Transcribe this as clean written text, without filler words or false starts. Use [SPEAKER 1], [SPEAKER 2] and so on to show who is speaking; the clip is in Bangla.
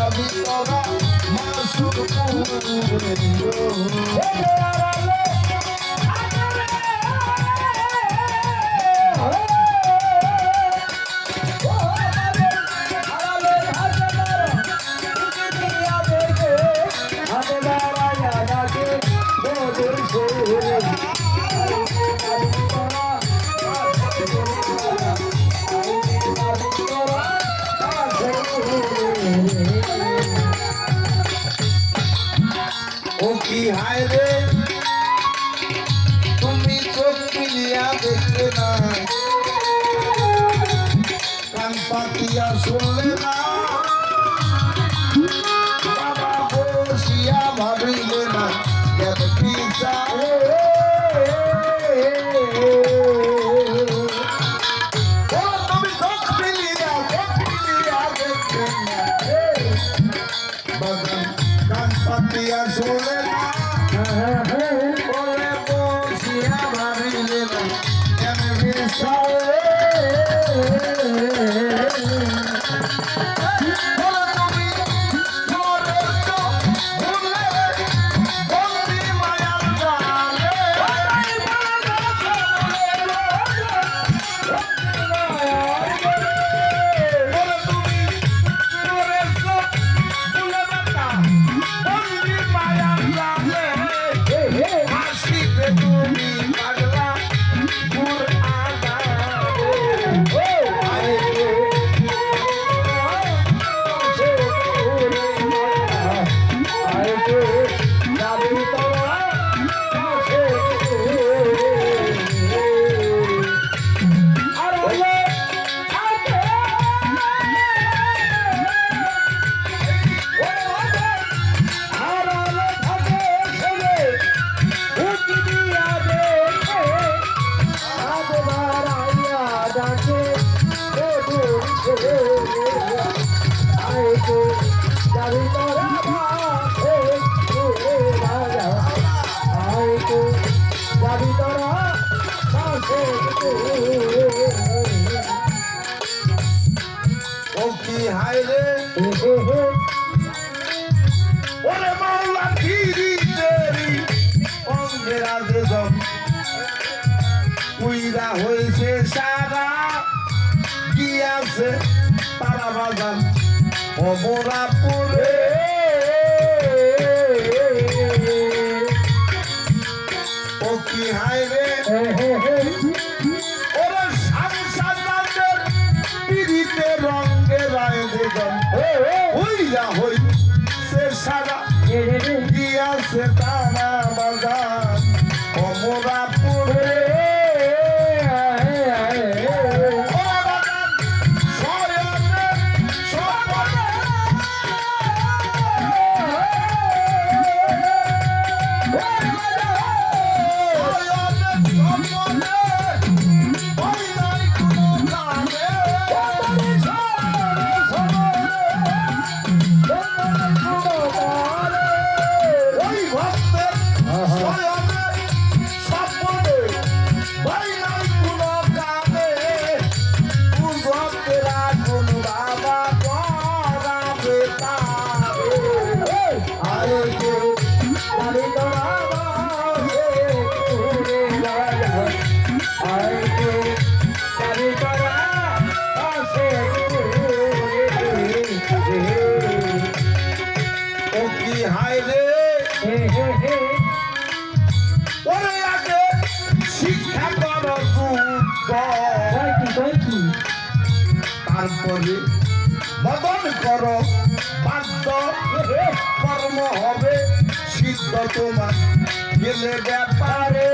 [SPEAKER 1] যাবি তোরা মাসুরপুরে ও কি হায় রে তুমি চোখ মিলিয়া দেখলে না কান পাতিয়া শুনলে না বাবা বসিয়া ভাবিলে না কেন কি তুমি চোখ মিলিয়া দেখলে না বাগান কান পাতিয়া শুনলে না ওরে বসিয়া ভাবিলে না কেন বিষয়ে ও কি হায় রে ওরে মাওলা ধীরি দেরি অঙ্গেরা যেজন উইরা হয়েছে সারা গিয়াছে তারা বাজান অমরাপুরে ও কি হায় রে ওরে সংসার পিড়িতে রঙে রায় দেজন হইয়া হই সে সারা গিয়াছে তারা বাজান অমরাপুরে তারপরে মদন কর বাধ্য কর্ম হবে সিদ্ধ তোমার গেলে ব্যাপারে